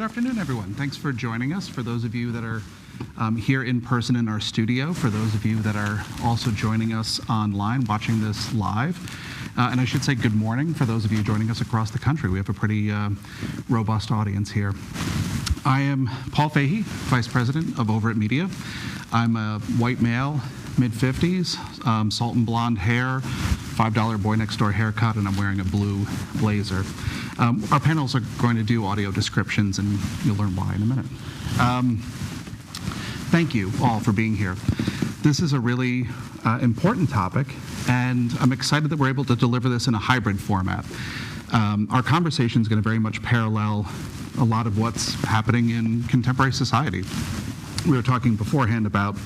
afternoon, everyone. Thanks for joining us. For those of you that are here in person in our studio, for those of you that are also joining us online, watching this live, and I should say good morning for those of you joining us across the country. We have a pretty robust audience here. I am Paul Fahey, Vice President of Overit Media. I'm a white male, mid-50s, salt and blonde hair, $5 boy next door haircut, and I'm wearing a blue blazer. Our panels are going to do audio descriptions, and you'll learn why in a minute. Thank you all for being here. This is a really important topic, and I'm excited that we're able to deliver this in a hybrid format. Our conversation is going to very much parallel a lot of what's happening in contemporary society. We were talking beforehand about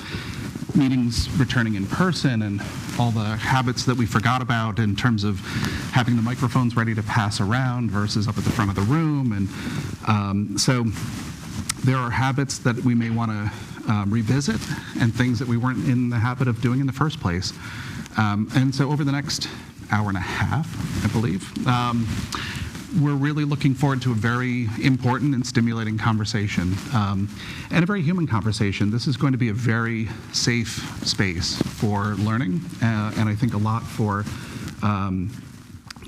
meetings returning in person and all the habits that we forgot about in terms of having the microphones ready to pass around versus up at the front of the room. And so there are habits that we may want to revisit and things that we weren't in the habit of doing in the first place. And so over the next hour and a half, I believe, we're really looking forward to a very important and stimulating conversation, and a very human conversation. This is going to be a very safe space for learning, and I think a lot for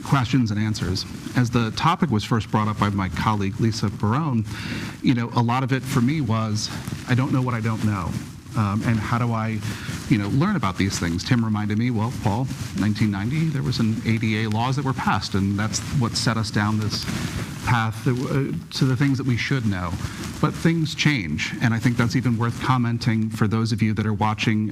questions and answers. As the topic was first brought up by my colleague Lisa Barone, a lot of it for me was, I don't know what I don't know. And how do I, learn about these things? Tim reminded me, well, Paul, 1990, there was some ADA laws that were passed, and that's what set us down this path to the things that we should know. But things change, and I think that's even worth commenting for those of you that are watching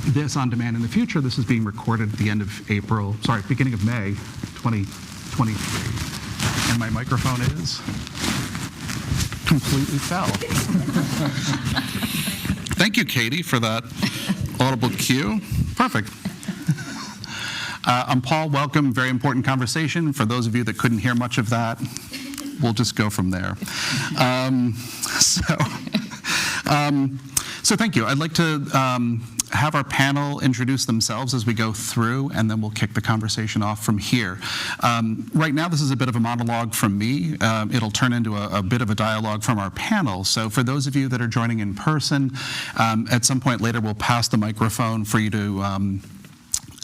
this on demand in the future. This is being recorded at the end of beginning of May 2023. And my microphone is completely fell. Thank you, Katie, for that audible cue. Perfect. I'm Paul. Welcome. Very important conversation. For those of you that couldn't hear much of that, we'll just go from there. So thank you. I'd like to have our panel introduce themselves as we go through, and then we'll kick the conversation off from here. Right now, this is a bit of a monologue from me. It'll turn into a bit of a dialogue from our panel. So for those of you that are joining in person, at some point later, we'll pass the microphone for you to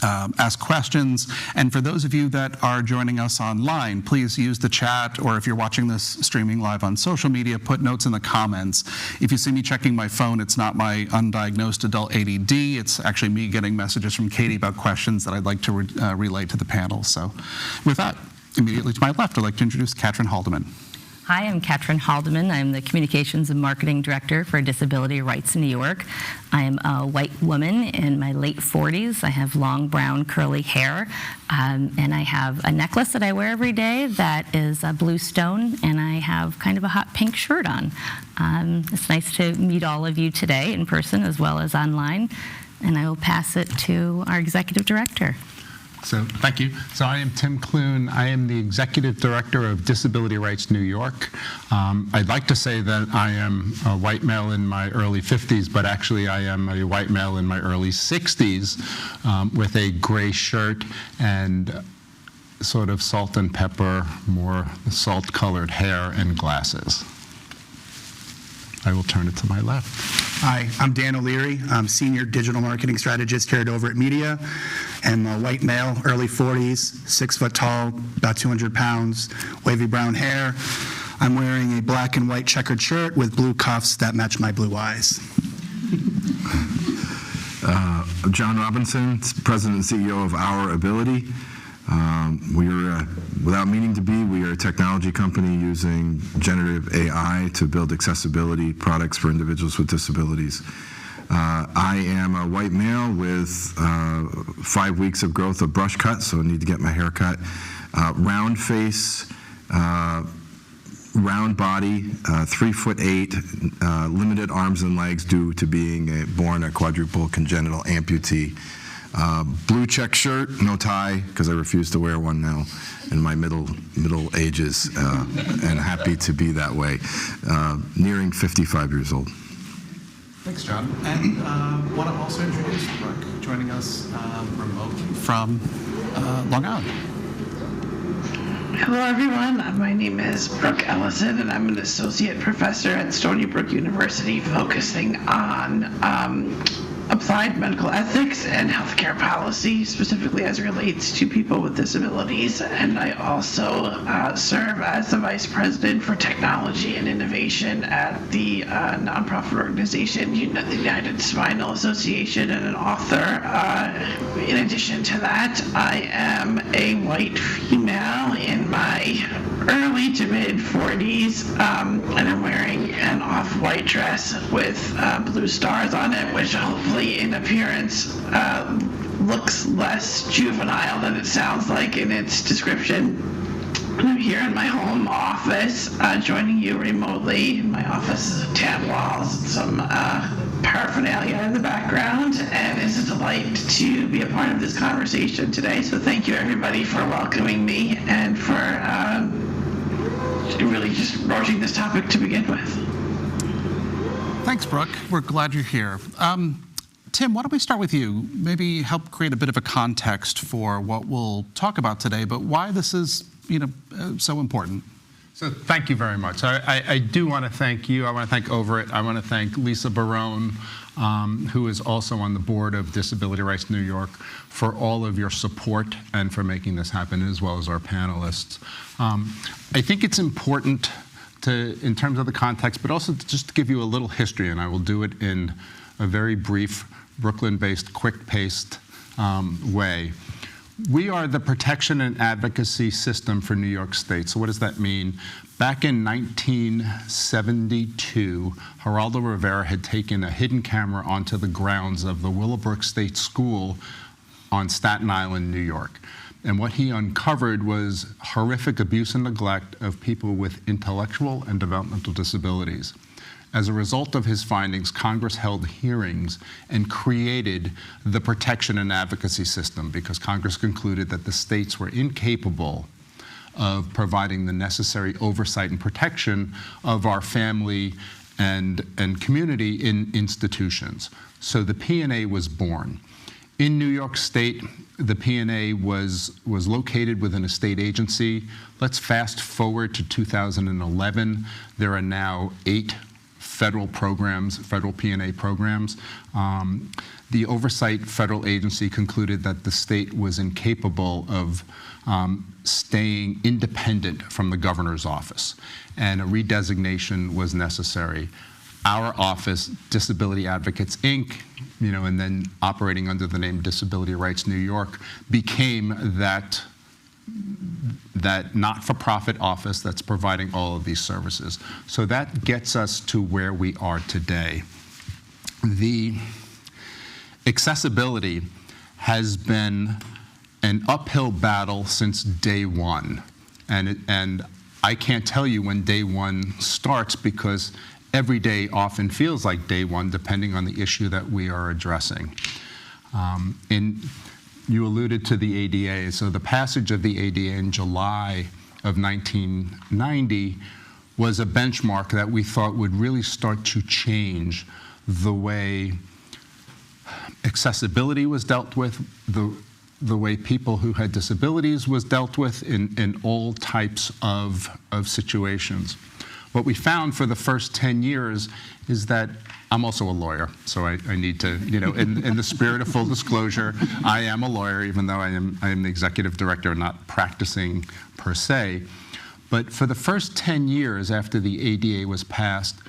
ask questions. And for those of you that are joining us online, please use the chat, or if you're watching this streaming live on social media, put notes in the comments. If you see me checking my phone, it's not my undiagnosed adult ADD. It's actually me getting messages from Katie about questions that I'd like to relay to the panel. So with that, immediately to my left, I'd like to introduce Katrin Haldeman. Hi, I'm Katrin Haldeman. I'm the Communications and Marketing Director for Disability Rights in New York. I am a white woman in my late 40s. I have long brown curly hair, and I have a necklace that I wear every day that is a blue stone, and I have kind of a hot pink shirt on. It's nice to meet all of you today in person as well as online, and I will pass it to our Executive Director. So thank you. So I am Tim Clune. I am the Executive Director of Disability Rights New York. I'd like to say that I am a white male in my early 50s, but actually I am a white male in my early 60s with a gray shirt and sort of salt and pepper, more salt-colored hair and glasses. I will turn it to my left. Hi, I'm Dan O'Leary. I'm Senior Digital Marketing Strategist here at Overit Media. I'm a white male, early 40s, 6 foot tall, about 200 pounds, wavy brown hair. I'm wearing a black and white checkered shirt with blue cuffs that match my blue eyes. I'm John Robinson, President and CEO of Our Ability. Without meaning to be, we are a technology company using generative AI to build accessibility products for individuals with disabilities. I am a white male with 5 weeks of growth of brush cut, so I need to get my hair cut. Round face, round body, 3'8", limited arms and legs due to being born a quadruple congenital amputee. Blue check shirt, no tie, because I refuse to wear one now in my middle ages, and happy to be that way. Nearing 55 years old. Thanks, John. And want to also introduce Brooke, joining us remotely from Long Island. Hello, everyone. My name is Brooke Ellison, and I'm an associate professor at Stony Brook University focusing on applied medical ethics and healthcare policy, specifically as it relates to people with disabilities. And I also serve as the vice president for technology and innovation at the nonprofit organization the United Spinal Association, and an author. In addition to that, I am a white female in my early to mid 40s, and I'm wearing an off-white dress with blue stars on it, which hopefully in appearance looks less juvenile than it sounds like in its description. I'm here in my home office, joining you remotely. My office is tan walls, some paraphernalia in the background, and it's a delight to be a part of this conversation today. So thank you, everybody, for welcoming me and for really just broaching this topic to begin with. Thanks, Brooke. We're glad you're here. Tim, why don't we start with you? Maybe help create a bit of a context for what we'll talk about today, but why this is, so important. So thank you very much. I do want to thank you. I want to thank Overit. I want to thank Lisa Barone, who is also on the board of Disability Rights New York, for all of your support and for making this happen, as well as our panelists. I think it's important in terms of the context, but also just to give you a little history, and I will do it in a very brief, Brooklyn-based, quick-paced way. We are the protection and advocacy system for New York State. So what does that mean? Back in 1972, Geraldo Rivera had taken a hidden camera onto the grounds of the Willowbrook State School on Staten Island, New York. And what he uncovered was horrific abuse and neglect of people with intellectual and developmental disabilities. As a result of his findings, Congress held hearings and created the protection and advocacy system because Congress concluded that the states were incapable of providing the necessary oversight and protection of our family and community in institutions. So the P&A was born. In New York State, the P&A was located within a state agency. Let's fast forward to 2011. There are now 8 federal programs, federal P&A programs. The oversight federal agency concluded that the state was incapable of staying independent from the governor's office, and a redesignation was necessary. Our office, Disability Advocates, Inc., and then operating under the name Disability Rights New York, became that not-for-profit office that's providing all of these services. So that gets us to where we are today. The accessibility has been an uphill battle since day one. And I can't tell you when day one starts because every day often feels like day one depending on the issue that we are addressing. You alluded to the ADA. So the passage of the ADA in July of 1990 was a benchmark that we thought would really start to change the way accessibility was dealt with, the way people who had disabilities was dealt with in all types of situations. What we found for the first 10 years is that I'm also a lawyer, so I need to, in the spirit of full disclosure, I am a lawyer, even though I am the executive director, not practicing per se. But for the first 10 years after the ADA was passed,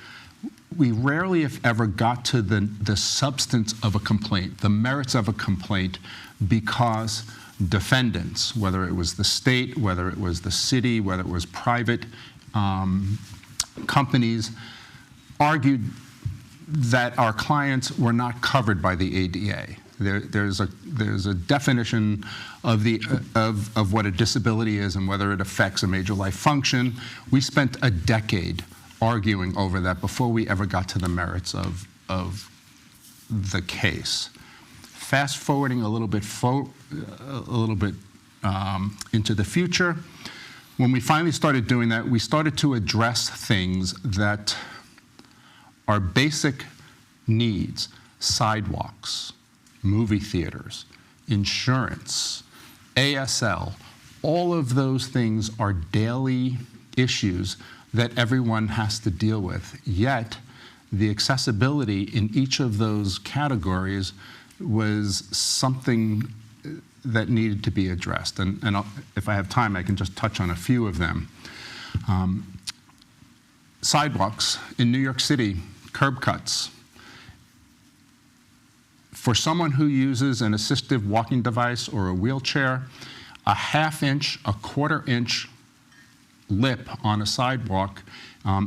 we rarely, if ever, got to the substance of a complaint, the merits of a complaint, because defendants, whether it was the state, whether it was the city, whether it was private companies, argued that our clients were not covered by the ADA. There's a definition of what a disability is and whether it affects a major life function. We spent a decade arguing over that before we ever got to the merits of the case. Fast forwarding a little bit into the future, when we finally started doing that, we started to address things that are basic needs: sidewalks, movie theaters, insurance, ASL, all of those things are daily issues that everyone has to deal with. Yet, the accessibility in each of those categories was something that needed to be addressed. And if I have time, I can just touch on a few of them. Sidewalks in New York City, curb cuts. For someone who uses an assistive walking device or a wheelchair, a ½ inch, a ¼ inch lip on a sidewalk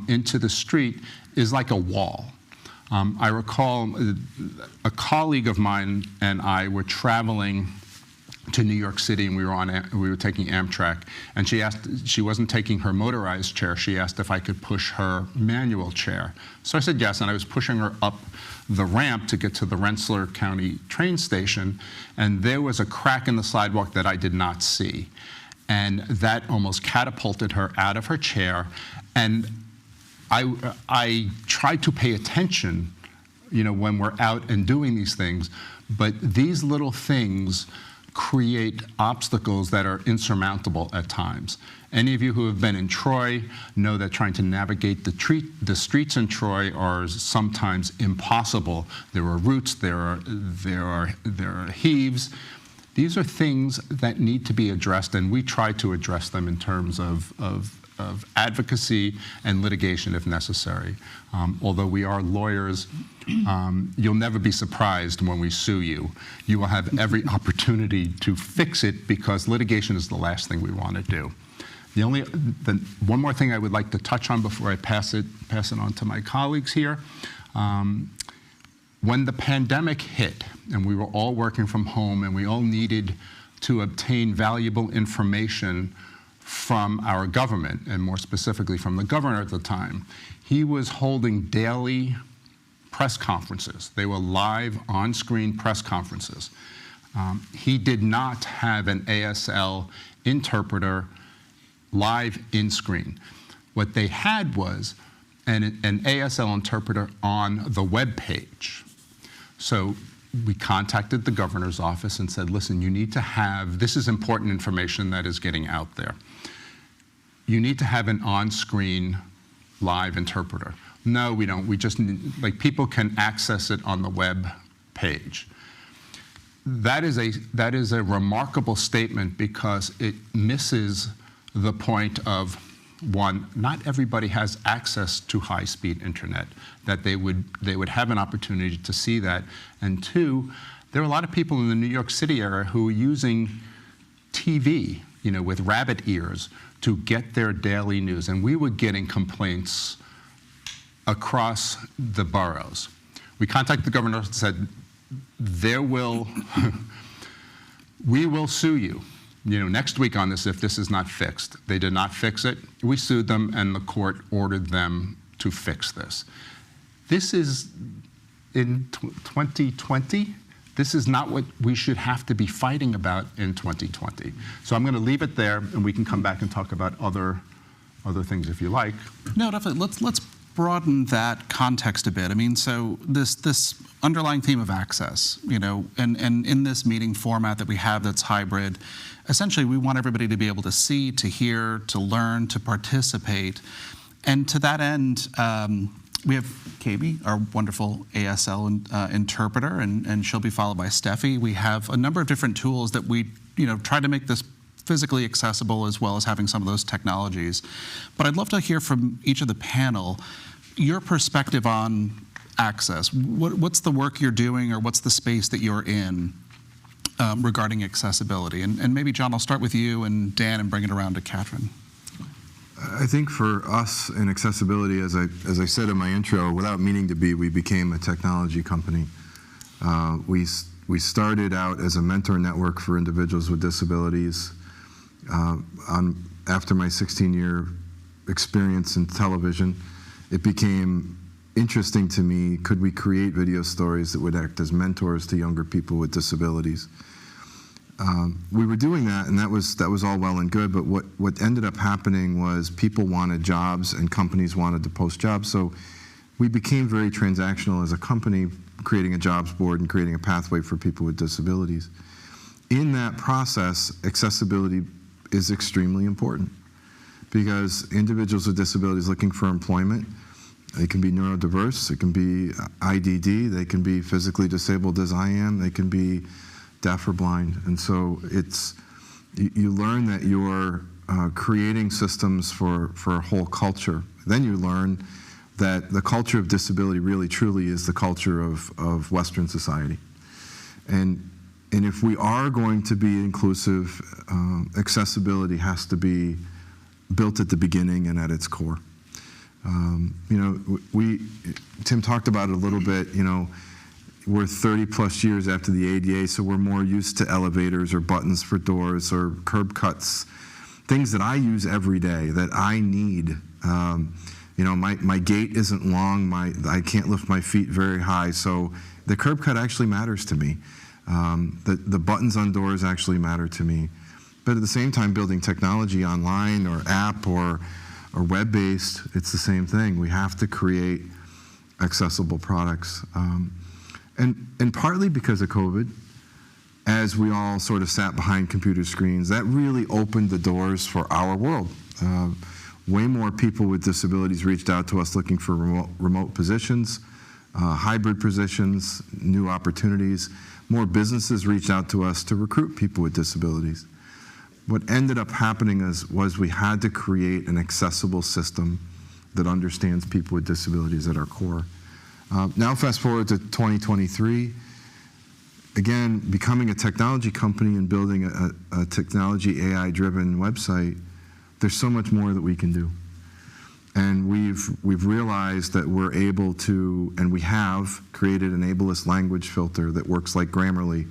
into the street is like a wall. I recall a colleague of mine and I were traveling to New York City, and we were taking Amtrak, and she wasn't taking her motorized chair. She asked if I could push her manual chair. So I said yes, and I was pushing her up the ramp to get to the Rensselaer County train station, and there was a crack in the sidewalk that I did not see. And that almost catapulted her out of her chair. And I tried to pay attention, when we're out and doing these things, but these little things create obstacles that are insurmountable at times. Any of you who have been in Troy know that trying to navigate the streets in Troy are sometimes impossible. There are roots, there are heaves. These are things that need to be addressed, and we try to address them in terms of advocacy and litigation if necessary. Although we are lawyers, you'll never be surprised when we sue you. You will have every opportunity to fix it because litigation is the last thing we want to do. One more thing I would like to touch on before I pass it on to my colleagues here. When the pandemic hit and we were all working from home and we all needed to obtain valuable information from our government, and more specifically from the governor at the time, he was holding daily press conferences. They were live on-screen press conferences. He did not have an ASL interpreter live in-screen. What they had was an ASL interpreter on the web page. So we contacted the governor's office and said, listen, you need to have, this is important information that is getting out there. You need to have an on-screen live interpreter. No, we don't. We just need, people can access it on the web page. That is a remarkable statement because it misses the point of, one, not everybody has access to high-speed internet, that they would have an opportunity to see that. And two, there are a lot of people in the New York City area who are using TV, with rabbit ears to get their daily news. And we were getting complaints across the boroughs. We contacted the governor and said, we will sue you, next week on this if this is not fixed. They did not fix it. We sued them, and the court ordered them to fix this. This is in 2020. This is not what we should have to be fighting about in 2020. So I'm going to leave it there, and we can come back and talk about other things if you like. No, definitely. Let's broaden that context a bit. I mean, so this underlying theme of access, and in this meeting format that we have that's hybrid, essentially we want everybody to be able to see, to hear, to learn, to participate. And to that end, we have KB, our wonderful ASL interpreter, and she'll be followed by Steffi. We have a number of different tools that we try to make this physically accessible as well as having some of those technologies. But I'd love to hear from each of the panel your perspective on access. What's the work you're doing, or what's the space that you're in regarding accessibility? And maybe, John, I'll start with you, and Dan, and bring it around to Katrin. I think for us in accessibility, as I said in my intro, without meaning to be, we became a technology company. We started out as a mentor network for individuals with disabilities. After my 16-year experience in television, it became interesting to me, could we create video stories that would act as mentors to younger people with disabilities? We were doing that, and that was all well and good, but what ended up happening was people wanted jobs and companies wanted to post jobs, so we became very transactional as a company, creating a jobs board and creating a pathway for people with disabilities. In that process, accessibility is extremely important, because individuals with disabilities looking for employment, they can be neurodiverse, it can be IDD, they can be physically disabled as I am, they can be deaf or blind. And so you learn that you're creating systems for a whole culture. Then you learn that the culture of disability really truly is the culture of Western society. And if we are going to be inclusive, accessibility has to be built at the beginning and at its core. Tim talked about it a little bit, we're 30 plus years after the ADA, so we're more used to elevators or buttons for doors or curb cuts, things that I use every day that I need. My gait isn't long, I can't lift my feet very high, so the curb cut actually matters to me. The buttons on doors actually matter to me. But at the same time, building technology online or app or web-based, it's the same thing. We have to create accessible products. And partly because of COVID, as we all sort of sat behind computer screens, that really opened the doors for our world. Way more people with disabilities reached out to us looking for remote positions, hybrid positions, new opportunities. More businesses reached out to us to recruit people with disabilities. What ended up happening was we had to create an accessible system that understands people with disabilities at our core. Now fast forward to 2023, again, becoming a technology company and building a technology AI-driven website, there's so much more that we can do. And we've realized that we're able to, and we have created an ableist language filter that works like Grammarly,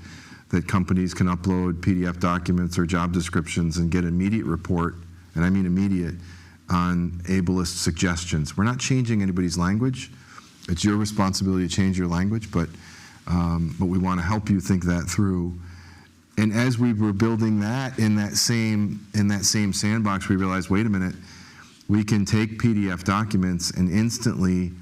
that companies can upload PDF documents or job descriptions and get immediate report, and I mean immediate, on ableist suggestions. We're not changing anybody's language. It's your responsibility to change your language, but we want to help you think that through. And as we were building that in that same sandbox, we realized, wait a minute, we can take PDF documents and instantly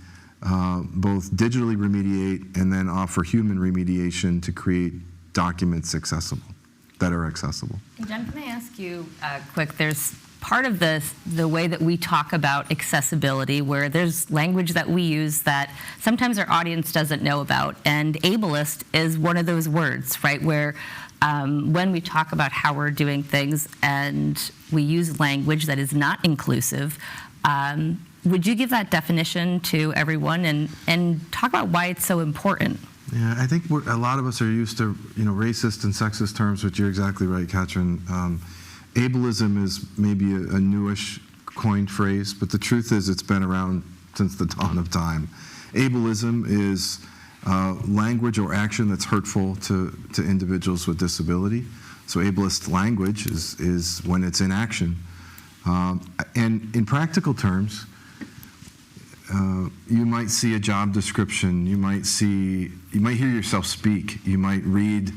both digitally remediate and then offer human remediation to create documents that are accessible. And Jen, can I ask you quick, there's part of the way that we talk about accessibility where there's language that we use that sometimes our audience doesn't know about, and ableist is one of those words, right, where when we talk about how we're doing things and we use language that is not inclusive, would you give that definition to everyone and talk about why it's so important? Yeah, I think a lot of us are used to racist and sexist terms, which you're exactly right, Katrin. Ableism is maybe a newish coined phrase, but the truth is it's been around since the dawn of time. Ableism is language or action that's hurtful to individuals with disability. So ableist language is when it's in action. And in practical terms, you might see a job description, you might hear yourself speak, you might read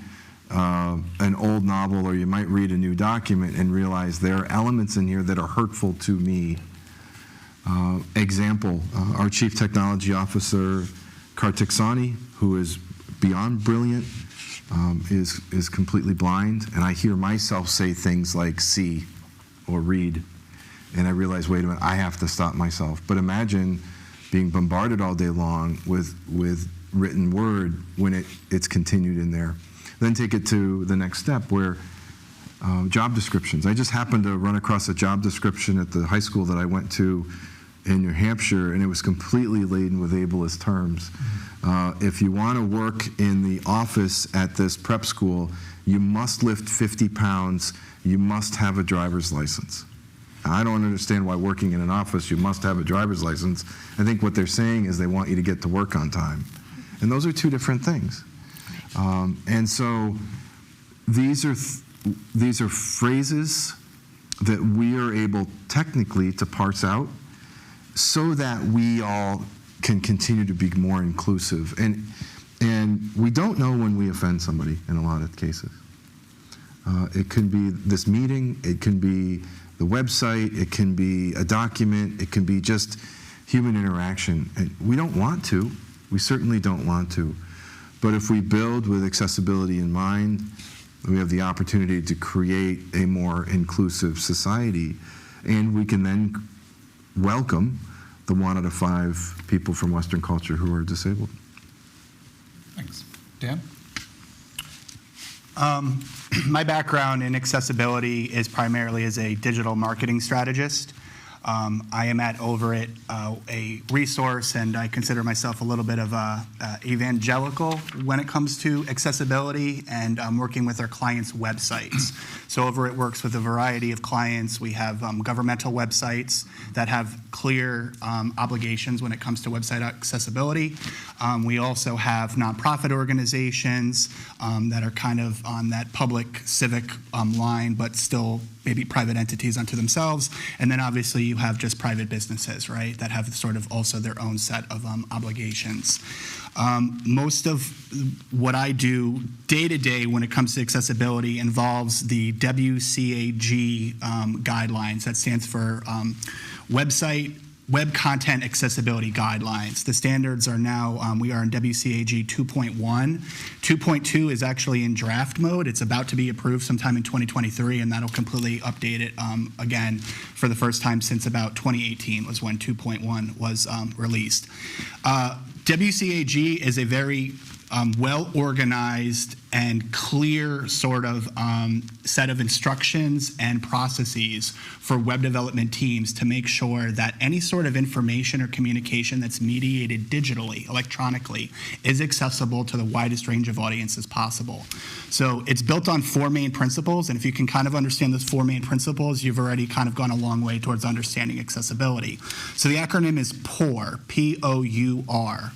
an old novel, or you might read a new document and realize there are elements in here that are hurtful to me. Example, our Chief Technology Officer, Kartik Sani, who is beyond brilliant, is completely blind, and I hear myself say things like see or read, and I realize, wait a minute, I have to stop myself. But imagine being bombarded all day long with written word when it's continued in there. Then take it to the next step where job descriptions. I just happened to run across a job description at the high school that I went to in New Hampshire, and it was completely laden with ableist terms. If you want to work in the office at this prep school, you must lift 50 pounds, you must have a driver's license. I don't understand why working in an office you must have a driver's license. I think what they're saying is they want you to get to work on time. And those are two different things. And so these are phrases that we are able technically to parse out so that we all can continue to be more inclusive. And we don't know when we offend somebody in a lot of cases. It can be this meeting, it can be the website, it can be a document, it can be just human interaction. And we don't want to, we certainly don't want to. But if we build with accessibility in mind, We have the opportunity to create a more inclusive society, and we can then welcome the 1 out of 5 people from Western culture who are disabled. Thanks. Dan? My background in accessibility is primarily as a digital marketing strategist. I am at Overit, a resource, and I consider myself a little bit of a evangelical when it comes to accessibility and working with our clients' websites. So Overit works with a variety of clients. We have governmental websites that have clear obligations when it comes to website accessibility. We also have nonprofit organizations that are kind of on that public civic line, but still maybe private entities unto themselves. And then obviously you have just private businesses, right, that have sort of also their own set of obligations. Most of what I do day to day when it comes to accessibility involves the WCAG guidelines. That stands for Web Content Accessibility Guidelines. The standards are now, we are in WCAG 2.1. 2.2 is actually in draft mode. It's about to be approved sometime in 2023, and that'll completely update it again for the first time since about 2018 was when 2.1 was released. WCAG is a very well-organized and clear sort of set of instructions and processes for web development teams to make sure that any sort of information or communication that's mediated digitally, electronically, is accessible to the widest range of audiences possible. So it's built on 4 main principles, and if you can kind of understand those 4 main principles, you've already kind of gone a long way towards understanding accessibility. So the acronym is POUR, P-O-U-R.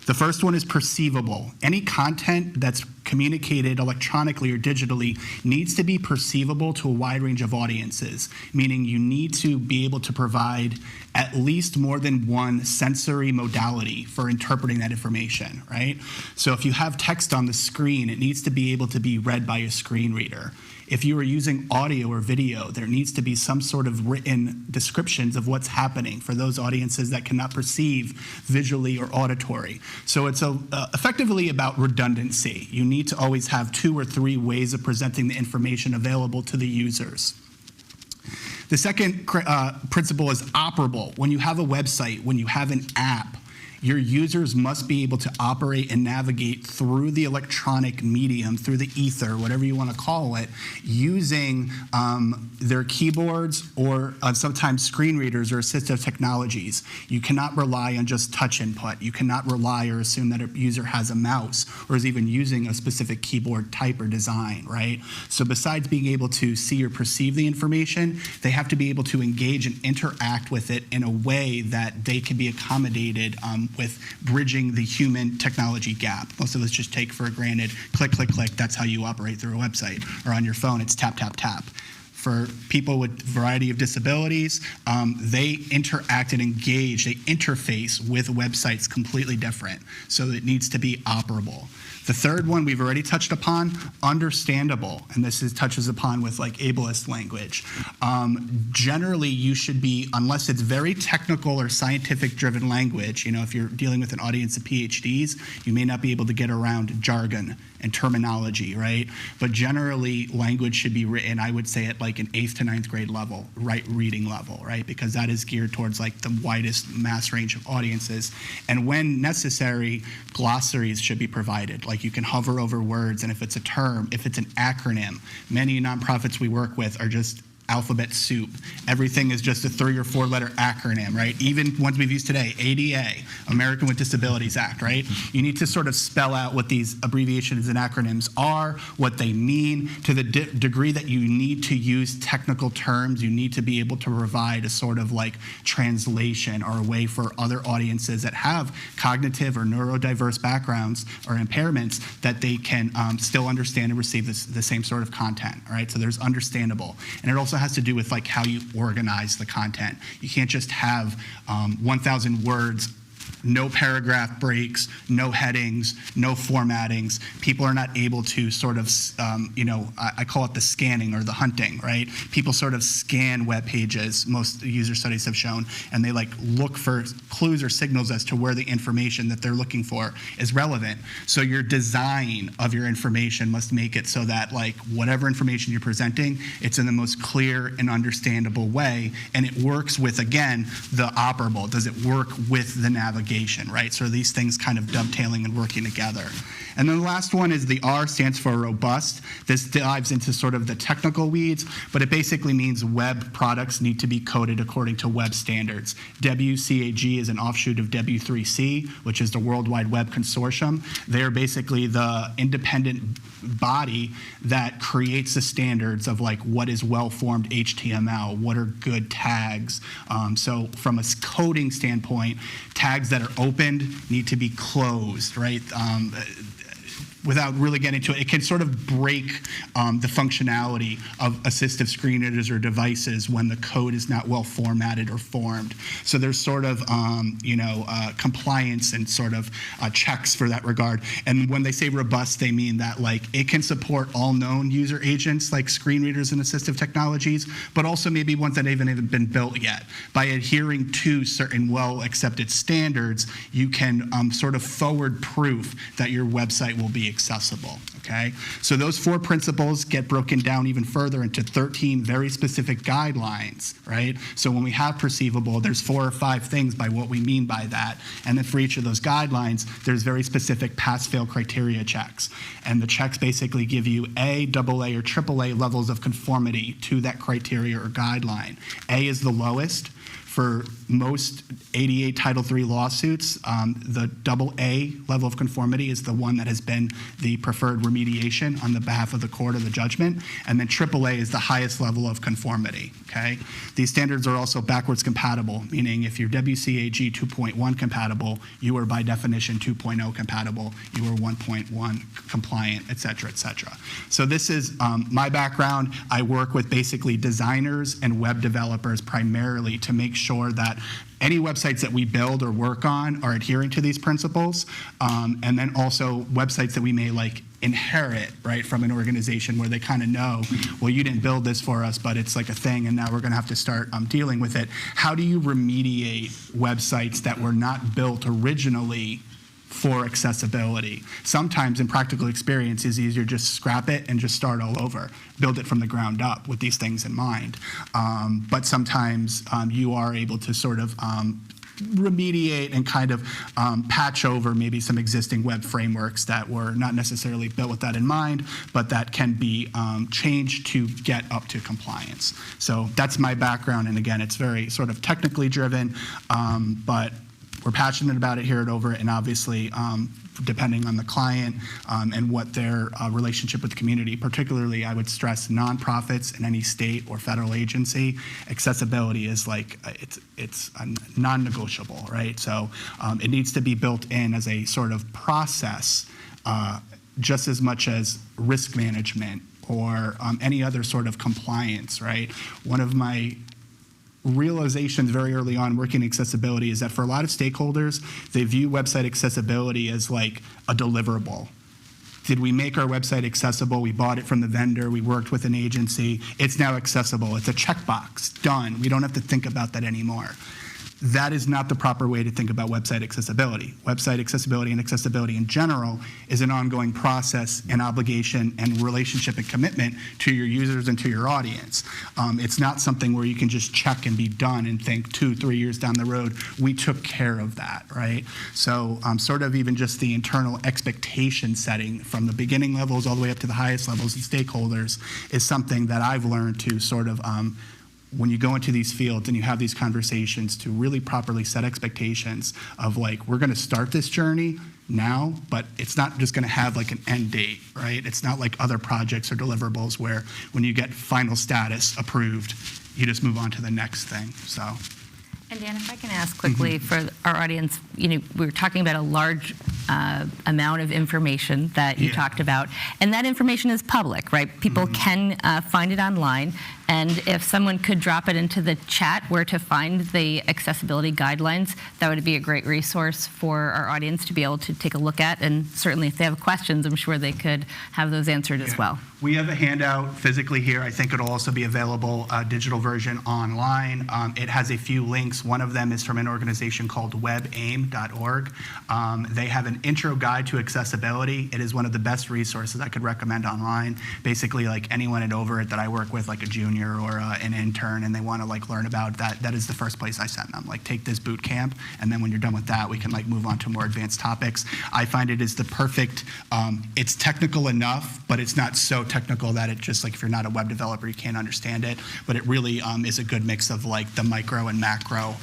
The first one is perceivable. Any content that's communicated electronically or digitally needs to be perceivable to a wide range of audiences, meaning you need to be able to provide at least more than one sensory modality for interpreting that information, right? So if you have text on the screen, it needs to be able to be read by a screen reader. If you are using audio or video, there needs to be some sort of written descriptions of what's happening for those audiences that cannot perceive visually or auditory. So it's effectively about redundancy. You need to always have 2 or 3 ways of presenting the information available to the users. The second principle is operable. When you have a website, when you have an app, your users must be able to operate and navigate through the electronic medium, through the ether, whatever you want to call it, using their keyboards or sometimes screen readers or assistive technologies. You cannot rely on just touch input. You cannot rely or assume that a user has a mouse or is even using a specific keyboard type or design, right? So besides being able to see or perceive the information, they have to be able to engage and interact with it in a way that they can be accommodated with bridging the human technology gap. Most of us just take for granted, click, click, click, that's how you operate through a website. Or on your phone, it's tap, tap, tap. For people with a variety of disabilities, they interact and engage, they interface with websites completely different. So it needs to be operable. The third one we've already touched upon, understandable, and this touches upon with like ableist language. Generally, you should be, unless it's very technical or scientific driven language, you know, if you're dealing with an audience of PhDs, you may not be able to get around jargon and terminology, right? But generally, language should be written, I would say, at like an 8th to 9th grade level, right, reading level, right? Because that is geared towards like the widest mass range of audiences. And when necessary, glossaries should be provided. Like you can hover over words, and if it's a term, if it's an acronym, many nonprofits we work with are just alphabet soup. Everything is just a 3 or 4 letter acronym, right? Even ones we've used today, ADA, American with Disabilities Act, right? You need to sort of spell out what these abbreviations and acronyms are, what they mean. To the degree that you need to use technical terms, you need to be able to provide a sort of like translation or a way for other audiences that have cognitive or neurodiverse backgrounds or impairments that they can still understand and receive the same sort of content, all right? So there's understandable. And it also has to do with like how you organize the content. You can't just have 1,000 words no paragraph breaks, no headings, no formattings. People are not able to sort of, I call it the scanning or the hunting, right? People sort of scan web pages, most user studies have shown, and they like look for clues or signals as to where the information that they're looking for is relevant. So your design of your information must make it so that like whatever information you're presenting, it's in the most clear and understandable way, and it works with, again, the operable. Does it work with the navigation, right? So these things kind of dovetailing and working together. And then the last one is the R stands for robust. This dives into sort of the technical weeds, but it basically means web products need to be coded according to web standards. WCAG is an offshoot of W3C, which is the World Wide Web Consortium. They're basically the independent body that creates the standards of like what is well-formed HTML, what are good tags. So from a coding standpoint, tags that are opened need to be closed, right? Without really getting into it, it can sort of break the functionality of assistive screen readers or devices when the code is not well formatted or formed. So there's sort of, compliance and sort of checks for that regard. And when they say robust, they mean that like it can support all known user agents like screen readers and assistive technologies, but also maybe ones that haven't been built yet. By adhering to certain well-accepted standards, you can sort of forward proof that your website will be accessible, okay? So those 4 principles get broken down even further into 13 very specific guidelines, right? So when we have perceivable, there's 4 or 5 things by what we mean by that. And then for each of those guidelines, there's very specific pass-fail criteria checks. And the checks basically give you A, AA, or AAA levels of conformity to that criteria or guideline. A is the lowest. For most ADA Title III lawsuits, the AA level of conformity is the one that has been the preferred remediation on the behalf of the court or the judgment, and then AAA is the highest level of conformity, okay? These standards are also backwards compatible, meaning if you're WCAG 2.1 compatible, you are by definition 2.0 compatible, you are 1.1 compliant, et cetera, et cetera. So this is my background. I work with basically designers and web developers primarily to make sure that any websites that we build or work on are adhering to these principles, and then also websites that we may like inherit, right, from an organization where they kind of know, well, you didn't build this for us, but it's like a thing, and now we're going to have to start dealing with it. How do you remediate websites that were not built originally for accessibility? Sometimes in practical experience it's easier just scrap it and just start all over, build it from the ground up with these things in mind. But sometimes you are able to sort of remediate and kind of patch over maybe some existing web frameworks that were not necessarily built with that in mind, but that can be changed to get up to compliance. So that's my background, and again, it's very sort of technically driven, but we're passionate about it here at Overit, and obviously, depending on the client and what their relationship with the community, particularly I would stress nonprofits in any state or federal agency, accessibility is like, it's non-negotiable, right? So it needs to be built in as a sort of process just as much as risk management or any other sort of compliance, right? One of my realizations very early on working in accessibility is that for a lot of stakeholders, they view website accessibility as like a deliverable. Did we make our website accessible? We bought it from the vendor. We worked with an agency. It's now accessible. It's a checkbox. Done. We don't have to think about that anymore. That is not the proper way to think about website accessibility. Website accessibility and accessibility in general is an ongoing process and obligation and relationship and commitment to your users and to your audience. It's not something where you can just check and be done and think 2-3 years down the road, we took care of that, right? So sort of even just the internal expectation setting from the beginning levels all the way up to the highest levels and stakeholders is something that I've learned to sort of when you go into these fields and you have these conversations to really properly set expectations of like, we're going to start this journey now, but it's not just going to have like an end date, right? It's not like other projects or deliverables where when you get final status approved, you just move on to the next thing, so. And Dan, if I can ask quickly for our audience, we were talking about a large amount of information that you talked about, and that information is public, right? People can find it online. And if someone could drop it into the chat where to find the accessibility guidelines, that would be a great resource for our audience to be able to take a look at. And certainly if they have questions, I'm sure they could have those answered as well. We have a handout physically here. I think it'll also be available, digital version online. It has a few links. One of them is from an organization called webaim.org. They have an intro guide to accessibility. It is one of the best resources I could recommend online. Basically, like anyone at Overit that I work with, like a junior or an intern, and they want to like learn about that, that is the first place I send them. Like, take this boot camp, and then when you're done with that, we can like move on to more advanced topics. I find it is the perfect, it's technical enough, but it's not so technical that it just, like, if you're not a web developer, you can't understand it. But it really is a good mix of like the micro and macro,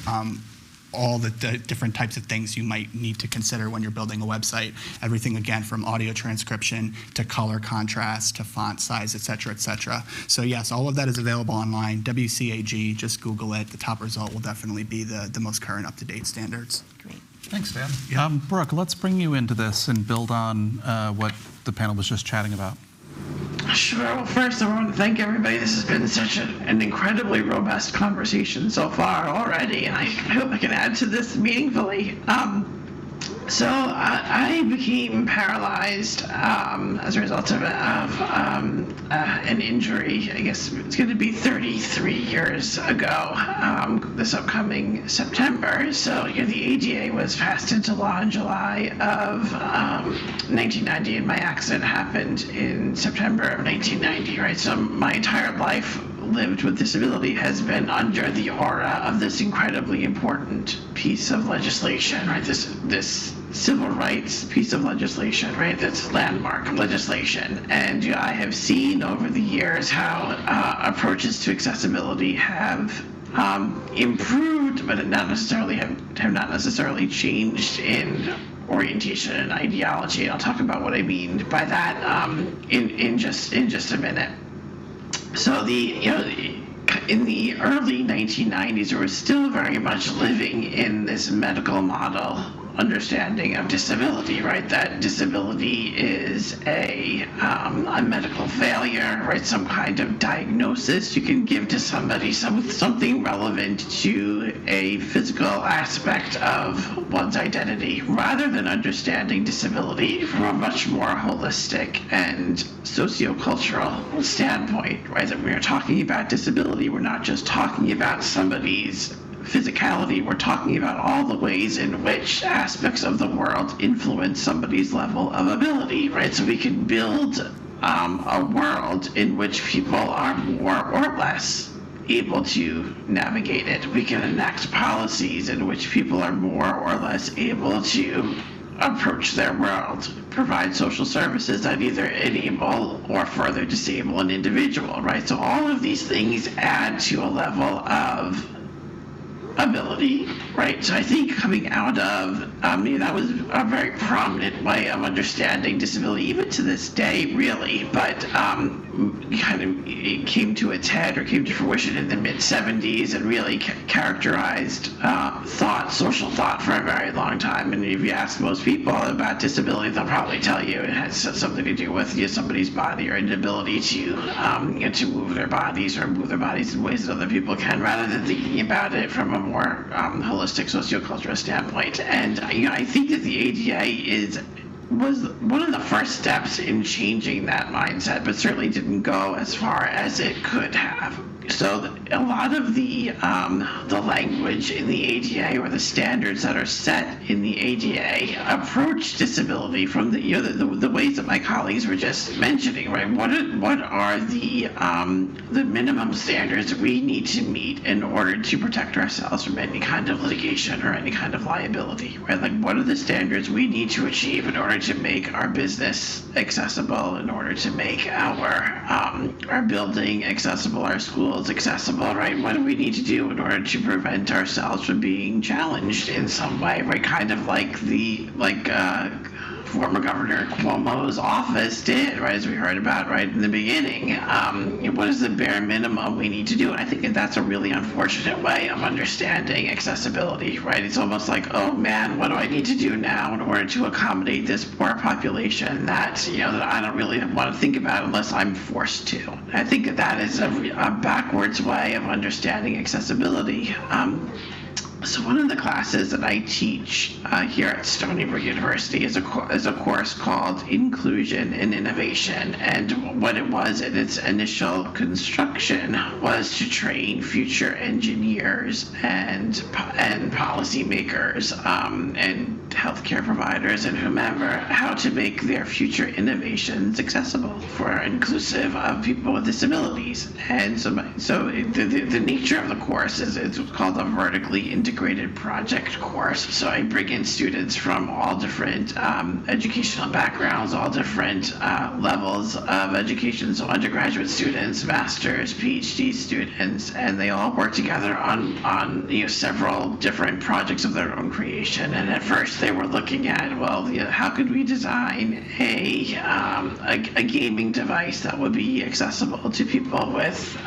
all the different types of things you might need to consider when you're building a website. Everything, again, from audio transcription to color contrast to font size, et cetera, et cetera. So yes, all of that is available online. WCAG, just Google it. The top result will definitely be the most current up-to-date standards. Great. Thanks, Dan. Yeah. Brooke, let's bring you into this and build on what the panel was just chatting about. Sure. Well, first, I want to thank everybody. This has been such an incredibly robust conversation so far already, and I hope I can add to this meaningfully. So I became paralyzed as a result of an injury. I guess it's going to be 33 years ago this upcoming September. So the ADA was passed into law in July of 1990, and my accident happened in September of 1990, right? So my entire life lived with disability has been under the aura of this incredibly important piece of legislation, right? This civil rights piece of legislation, right? That's landmark legislation. And I have seen over the years how approaches to accessibility have improved, but have not necessarily changed in orientation and ideology. And I'll talk about what I mean by that in just a minute. So in the early 1990s, we were still very much living in this medical model understanding of disability, right? That disability is a medical failure, right? Some kind of diagnosis you can give to somebody, something relevant to a physical aspect of one's identity, rather than understanding disability from a much more holistic and sociocultural standpoint, right? That we are talking about disability, we're not just talking about somebody's physicality, we're talking about all the ways in which aspects of the world influence somebody's level of ability, right? So we can build a world in which people are more or less able to navigate it. We can enact policies in which people are more or less able to approach their world, provide social services that either enable or further disable an individual, right? So all of these things add to a level of ability, right? So I think coming out of, that was a very prominent way of understanding disability, even to this day, really, but it came to its head or came to fruition in the mid-70s and really characterized social thought for a very long time. And if you ask most people about disability, they'll probably tell you it has something to do with somebody's body or inability to move their bodies or move their bodies in ways that other people can, rather than thinking about it from a more holistic sociocultural standpoint. And I think that the ADA was one of the first steps in changing that mindset, but certainly didn't go as far as it could have. So a lot of the language in the ADA or the standards that are set in the ADA approach disability from the ways that my colleagues were just mentioning, right? What are the minimum standards we need to meet in order to protect ourselves from any kind of litigation or any kind of liability, right? Like, what are the standards we need to achieve in order to make our business accessible, in order to make our building accessible, our schools accessible, right? What do we need to do in order to prevent ourselves from being challenged in some way, right? Kind of like former Governor Cuomo's office did, right, as we heard about right in the beginning. What is the bare minimum we need to do? And I think that's a really unfortunate way of understanding accessibility, right? It's almost like, oh man, what do I need to do now in order to accommodate this poor population that, that I don't really want to think about unless I'm forced to. I think that is a backwards way of understanding accessibility. So one of the classes that I teach here at Stony Brook University is a course called Inclusion and Innovation. And what it was in its initial construction was to train future engineers and policymakers and healthcare providers and whomever how to make their future innovations accessible for inclusive of people with disabilities. And so the nature of the course is it's called a vertically integrated project course. So I bring in students from all different educational backgrounds, all different levels of education. So undergraduate students, master's, PhD students, and they all work together on several different projects of their own creation. And at first they were looking at, well, how could we design a gaming device that would be accessible to people with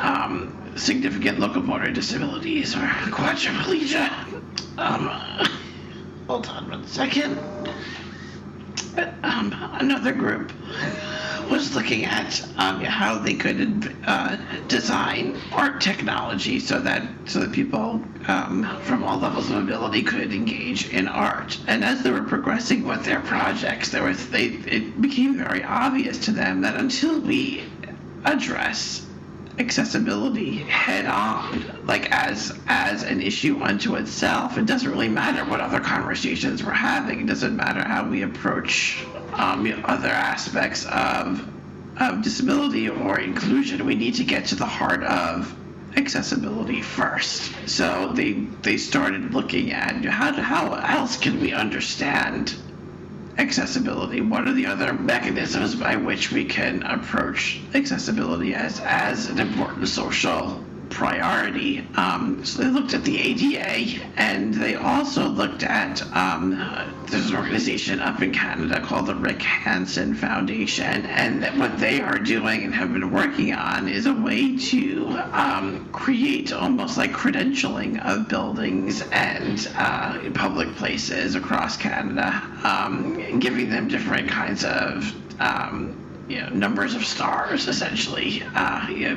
significant locomotor disabilities or quadriplegia. Hold on 1 second. Another group was looking at how they could design art technology so that people from all levels of ability could engage in art. And as they were progressing with their projects, it became very obvious to them that until we address accessibility head on, like as an issue unto itself, it doesn't really matter what other conversations we're having. It doesn't matter how we approach other aspects of disability or inclusion. We need to get to the heart of accessibility first. So they started looking at how else can we understand accessibility? What are the other mechanisms by which we can approach accessibility as an important social priority? So they looked at the ADA, and they also looked at there's an organization up in Canada called the Rick Hansen Foundation, and what they are doing and have been working on is a way to create almost like credentialing of buildings and public places across Canada, giving them different kinds of numbers of stars, essentially,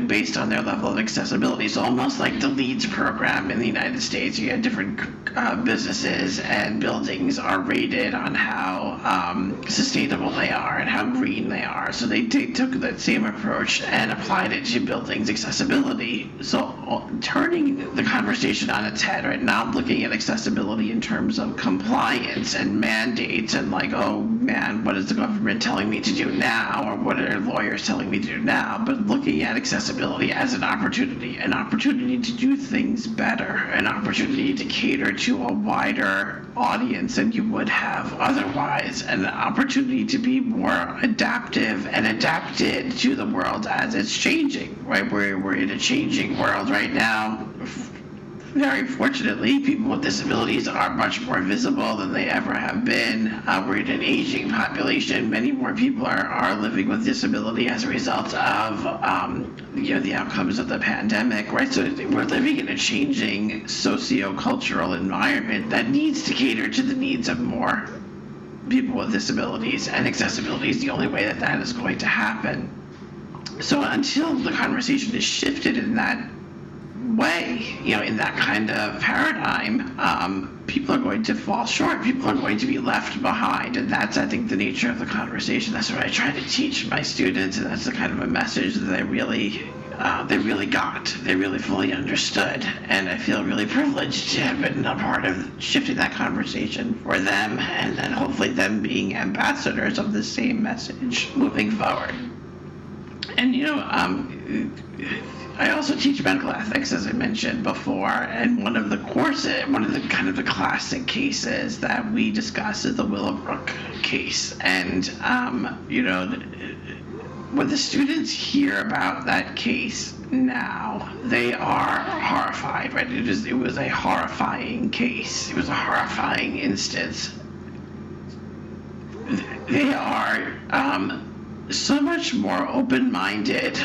based on their level of accessibility. So almost like the LEEDS program in the United States, you have different businesses and buildings are rated on how sustainable they are and how green they are. So they took that same approach and applied it to buildings accessibility. So turning the conversation on its head, right, not looking at accessibility in terms of compliance and mandates and like, oh man, what is the government telling me to do now, or what are lawyers telling me to do now, but looking at accessibility as an opportunity to do things better, an opportunity to cater to a wider audience than you would have otherwise, an opportunity to be more adaptive and adapted to the world as it's changing, right? We're in a changing world right now. Very fortunately, people with disabilities are much more visible than they ever have been. We're in an aging population. Many more people are living with disability as a result of the outcomes of the pandemic, right? So we're living in a changing socio-cultural environment that needs to cater to the needs of more people with disabilities, and accessibility is the only way that is going to happen. So until the conversation is shifted in that way, in that kind of paradigm, people are going to fall short. People are going to be left behind, and that's, I think, the nature of the conversation. That's what I try to teach my students, and that's the kind of a message that they really got. They really fully understood, and I feel really privileged to have been a part of shifting that conversation for them, and then hopefully them being ambassadors of the same message moving forward. And I also teach medical ethics, as I mentioned before, and one of the kind of the classic cases that we discuss is the Willowbrook case. And, when the students hear about that case now, they are horrified, right? It was a horrifying case. It was a horrifying instance. they are so much more open-minded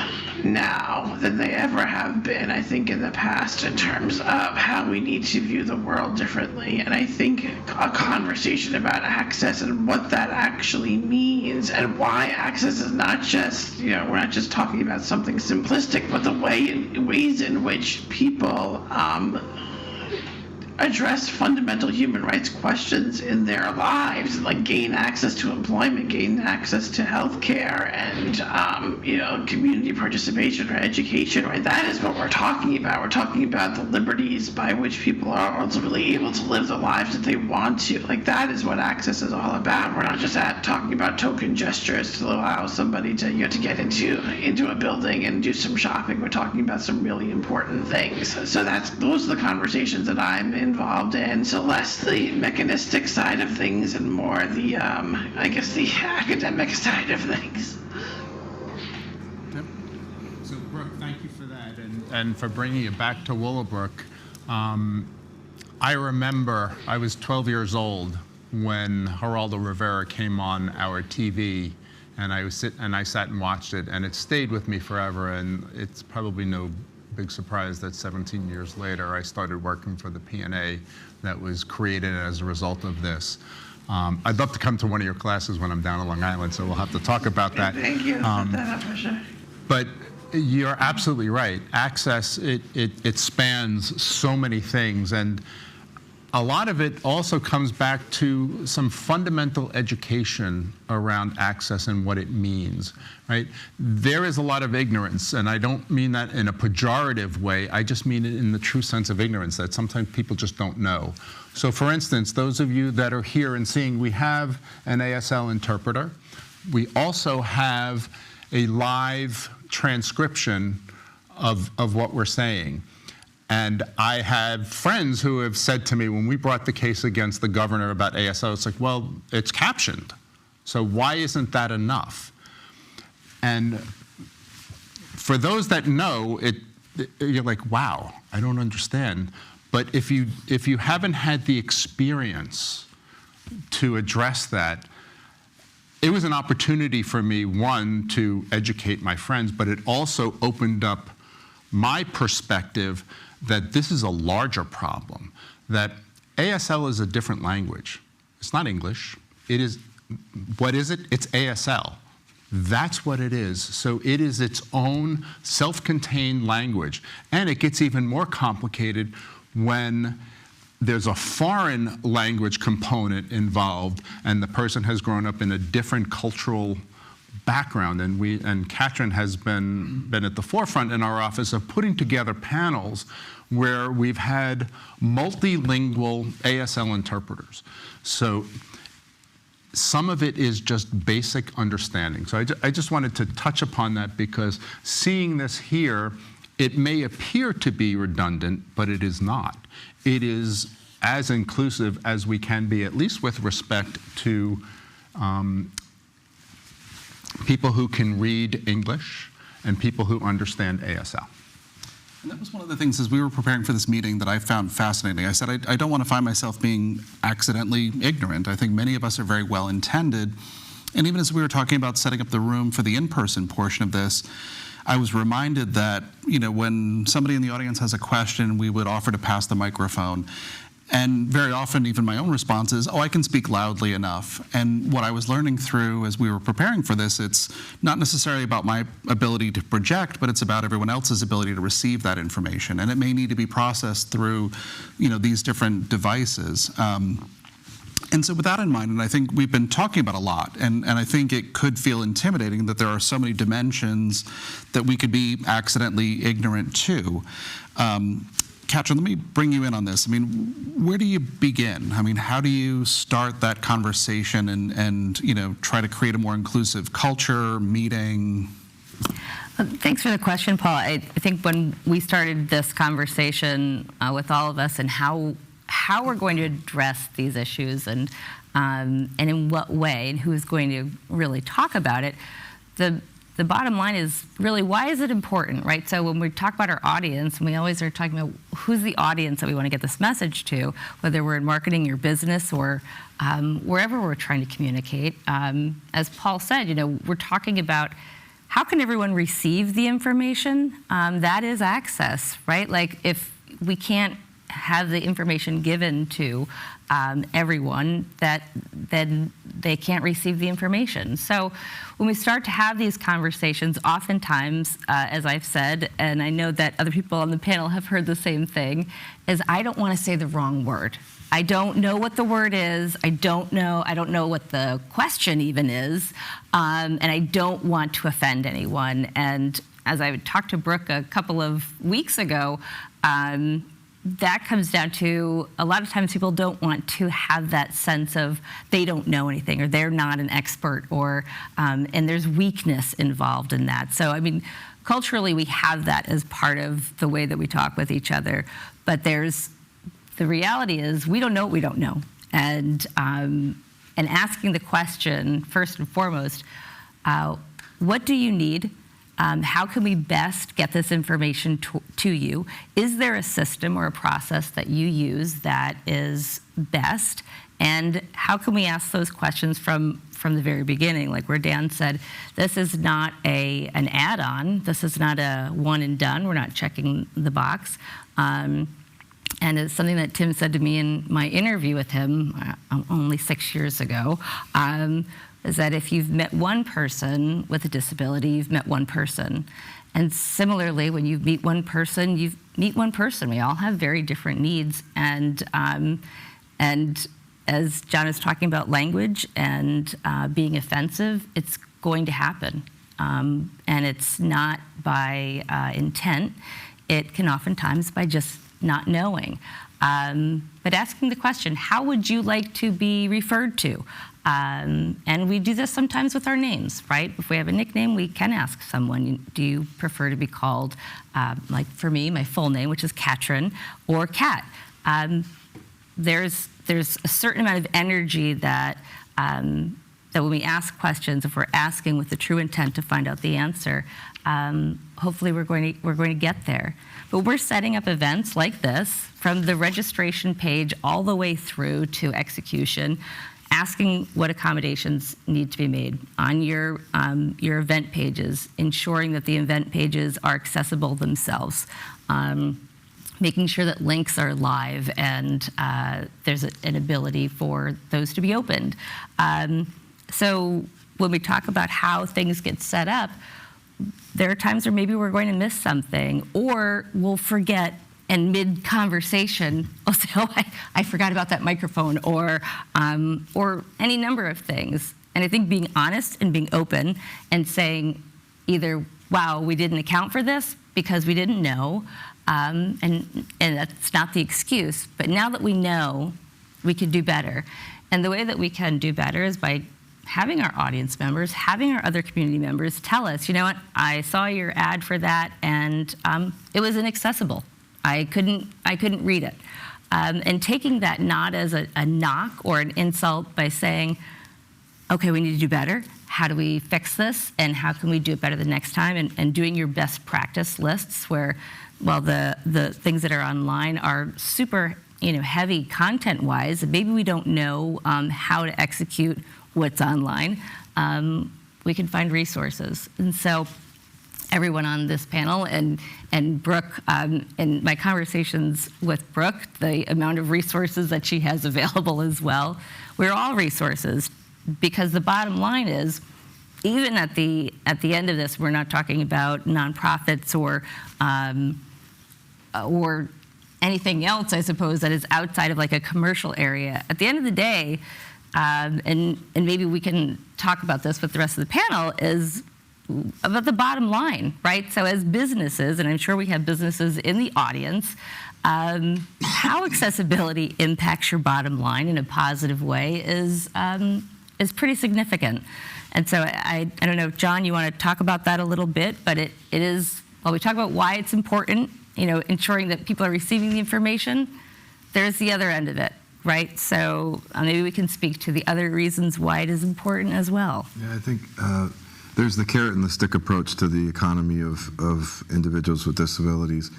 now than they ever have been, I think, in the past in terms of how we need to view the world differently. And I think a conversation about access and what that actually means and why access is not just, we're not just talking about something simplistic, but the ways in which people address fundamental human rights questions in their lives, like gain access to employment, gain access to health care, and community participation or education, right? That is what we're talking about. We're talking about the liberties by which people are ultimately able to live the lives that they want to. Like, that is what access is all about. We're not just talking about token gestures to allow somebody to to get into a building and do some shopping. We're talking about some really important things. So those are the conversations that I'm involved in. So less the mechanistic side of things and more the I guess the academic side of things. Yep. So Brooke, thank you for that, and for bringing it back to Willowbrook. I remember I was 12 years old when Geraldo Rivera came on our TV, and I sat and watched it, and it stayed with me forever. And it's probably no big surprise that 17 years later I started working for the P&A that was created as a result of this. I'd love to come to one of your classes when I'm down in Long Island, so we'll have to talk about that. Thank you. Set that up for sure. But you're absolutely right. Access, it spans so many things, and a lot of it also comes back to some fundamental education around access and what it means, right? There is a lot of ignorance, and I don't mean that in a pejorative way. I just mean it in the true sense of ignorance, that sometimes people just don't know. So for instance, those of you that are here and seeing, we have an ASL interpreter. We also have a live transcription of what we're saying. And I have friends who have said to me, when we brought the case against the governor about ASL, it's like, well, it's captioned. So why isn't that enough? And for those that know, you're like, wow, I don't understand. But if you haven't had the experience to address that, it was an opportunity for me, one, to educate my friends, but it also opened up my perspective that this is a larger problem, that ASL is a different language. It's not English. It is, what is it? It's ASL. That's what it is. So it is its own self-contained language. And it gets even more complicated when there's a foreign language component involved and the person has grown up in a different cultural background. And Katrin has been at the forefront in our office of putting together panels where we've had multilingual ASL interpreters. So some of it is just basic understanding. So I just wanted to touch upon that, because seeing this here, it may appear to be redundant, but it is not. It is as inclusive as we can be, at least with respect to people who can read English and people who understand ASL. And that was one of the things as we were preparing for this meeting that I found fascinating. I said, I don't want to find myself being accidentally ignorant. I think many of us are very well intended. And even as we were talking about setting up the room for the in-person portion of this, I was reminded that, when somebody in the audience has a question, we would offer to pass the microphone. And very often, even my own response is, oh, I can speak loudly enough. And what I was learning through as we were preparing for this, it's not necessarily about my ability to project, but it's about everyone else's ability to receive that information. And it may need to be processed through, these different devices. And so with that in mind, and I think we've been talking about a lot, and I think it could feel intimidating that there are so many dimensions that we could be accidentally ignorant to. Katrin, let me bring you in on this. I mean, where do you begin? I mean, how do you start that conversation and try to create a more inclusive culture, meeting? Thanks for the question, Paul. I think when we started this conversation with all of us and how we're going to address these issues and in what way and who's going to really talk about it, the the bottom line is really, why is it important, right? So when we talk about our audience, and we always are talking about who's the audience that we want to get this message to, whether we're in marketing or business or wherever we're trying to communicate. As Paul said, we're talking about how can everyone receive the information? That is access, right? Like if we can't have the information given to everyone, then they can't receive the information. So when we start to have these conversations, oftentimes, as I've said, and I know that other people on the panel have heard the same thing, is I don't want to say the wrong word. I don't know what the word is. I don't know what the question even is, and I don't want to offend anyone. And as I talked to Brooke a couple of weeks ago, that comes down to a lot of times people don't want to have that sense of they don't know anything or they're not an expert, or and there's weakness involved in that. So I mean, culturally we have that as part of the way that we talk with each other, but the reality is we don't know what we don't know, and asking the question first and foremost, what do you need? How can we best get this information to you? Is there a system or a process that you use that is best? And how can we ask those questions from the very beginning? Like where Dan said, this is not an add-on. This is not a one and done. We're not checking the box. And it's something that Tim said to me in my interview with him only 6 years ago, is that if you've met one person with a disability, you've met one person. And similarly, when you meet one person, you meet one person. We all have very different needs. And as John is talking about language and being offensive, it's going to happen. And it's not by intent. It can oftentimes by just not knowing. But asking the question, how would you like to be referred to? And we do this sometimes with our names, right? If we have a nickname, we can ask someone, do you prefer to be called, like for me, my full name, which is Katrin, or Kat? There's a certain amount of energy that when we ask questions, if we're asking with the true intent to find out the answer, hopefully we're going to get there. But we're setting up events like this from the registration page all the way through to execution, asking what accommodations need to be made on your event pages, ensuring that the event pages are accessible themselves, making sure that links are live and there's an ability for those to be opened. So when we talk about how things get set up, there are times where maybe we're going to miss something, or we'll forget, and mid-conversation, I'll say, oh, I forgot about that microphone, or any number of things. And I think being honest and being open and saying either, wow, we didn't account for this because we didn't know, and that's not the excuse, but now that we know, we can do better. And the way that we can do better is by having our audience members, having our other community members tell us, you know what, I saw your ad for that, and it was inaccessible. I couldn't read it. And taking that not as a knock or an insult by saying, okay, we need to do better. How do we fix this? And how can we do it better the next time? And doing your best practice lists where, well, the things that are online are super heavy content-wise. Maybe we don't know how to execute what's online. We can find resources. And so everyone on this panel and Brooke, in my conversations with Brooke, the amount of resources that she has available as well, we're all resources, because the bottom line is, even at the end of this, we're not talking about nonprofits or anything else, I suppose, that is outside of like a commercial area. At the end of the day, and maybe we can talk about this with the rest of the panel, is about the bottom line, right? So as businesses, and I'm sure we have businesses in the audience, how accessibility impacts your bottom line in a positive way is pretty significant. And so I don't know, John, you want to talk about that a little bit, but it is, while we talk about why it's important, ensuring that people are receiving the information, there's the other end of it, right? So maybe we can speak to the other reasons why it is important as well. Yeah, I think there's the carrot and the stick approach to the economy of individuals with disabilities.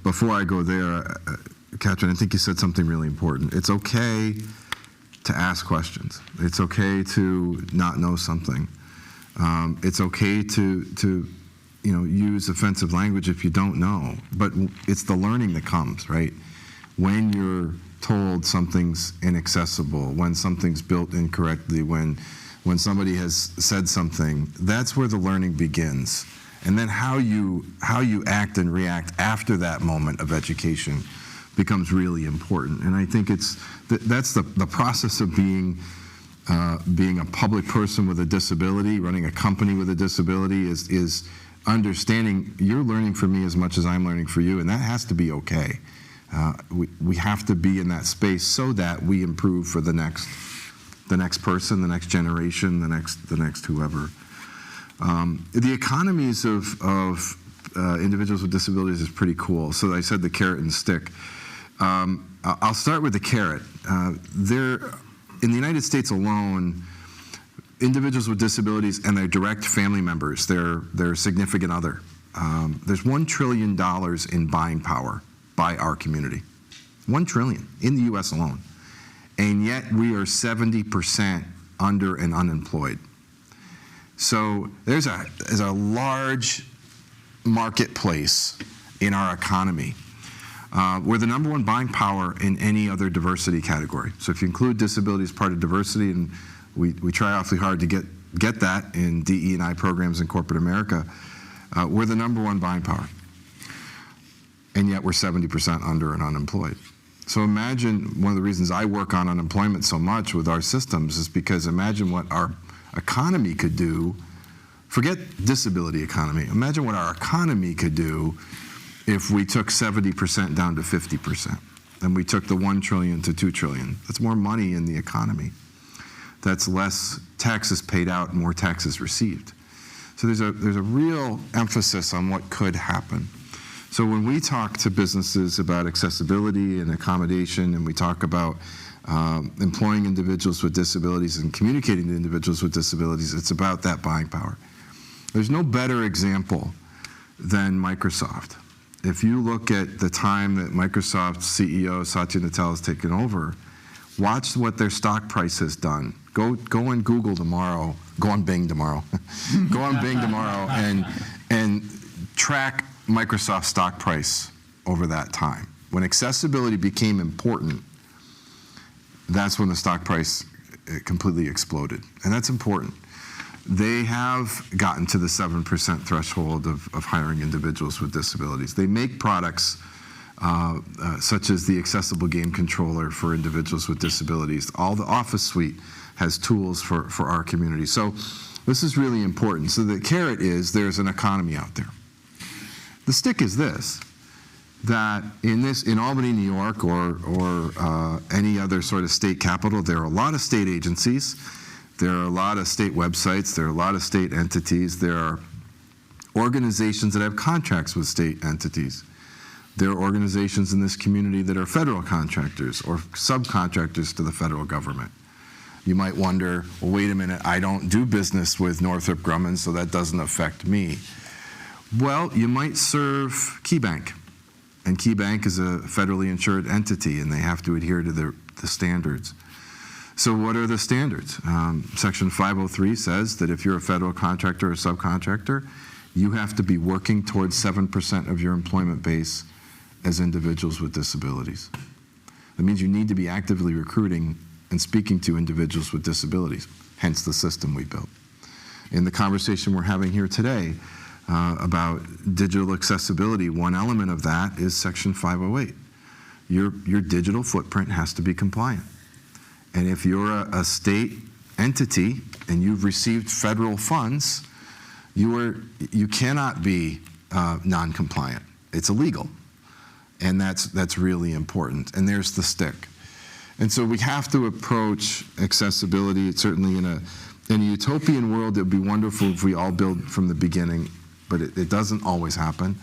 Before I go there, Katrin, I think you said something really important. It's okay to ask questions. It's okay to not know something. It's okay to use offensive language if you don't know. But it's the learning that comes, right? When you're told something's inaccessible, when something's built incorrectly, when somebody has said something, that's where the learning begins. And then how you act and react after that moment of education becomes really important. And I think that's the process of being a public person with a disability, running a company with a disability, is understanding you're learning from me as much as I'm learning for you, and that has to be okay. We have to be in that space so that we improve for the next person, the next generation, the next whoever. The economies of individuals with disabilities is pretty cool. So I said the carrot and stick. I'll start with the carrot. In the United States alone, individuals with disabilities and their direct family members, their significant other, there's $1 trillion in buying power by our community. $1 trillion in the U.S. alone. And yet we are 70% under and unemployed. So there's a large marketplace in our economy. We're the #1 buying power in any other diversity category. So if you include disability as part of diversity, and we try awfully hard to get that in DE&I programs in corporate America, we're the #1 buying power. And yet we're 70% under and unemployed. So imagine, one of the reasons I work on unemployment so much with our systems is because imagine what our economy could do. Forget disability economy. Imagine what our economy could do if we took 70% down to 50%. And we took the $1 trillion to $2 trillion. That's more money in the economy. That's less taxes paid out, more taxes received. So there's a real emphasis on what could happen. So when we talk to businesses about accessibility and accommodation, and we talk about employing individuals with disabilities and communicating to individuals with disabilities, it's about that buying power. There's no better example than Microsoft. If you look at the time that Microsoft's CEO, Satya Nadella, has taken over, watch what their stock price has done. Go on Google tomorrow, go on Bing tomorrow, go on Bing tomorrow and track Microsoft's stock price over that time. When accessibility became important, that's when the stock price completely exploded. And that's important. They have gotten to the 7% threshold of hiring individuals with disabilities. They make products such as the accessible game controller for individuals with disabilities. All the Office suite has tools for our community. So this is really important. So the carrot is there's an economy out there. The stick is this, that in Albany, New York, or any other sort of state capital, there are a lot of state agencies. There are a lot of state websites. There are a lot of state entities. There are organizations that have contracts with state entities. There are organizations in this community that are federal contractors or subcontractors to the federal government. You might wonder, well, wait a minute, I don't do business with Northrop Grumman, so that doesn't affect me. Well, you might serve KeyBank, and KeyBank is a federally insured entity, and they have to adhere to the standards. So what are the standards? Section 503 says that if you're a federal contractor or subcontractor, you have to be working towards 7% of your employment base as individuals with disabilities. That means you need to be actively recruiting and speaking to individuals with disabilities, hence the system we built. In the conversation we're having here today about digital accessibility, one element of that is Section 508. Your digital footprint has to be compliant. And if you're a state entity and you've received federal funds, you cannot be non-compliant. It's illegal. And that's really important. And there's the stick. And so we have to approach accessibility. It's certainly in a utopian world, it would be wonderful if we all build from the beginning, but it doesn't always happen.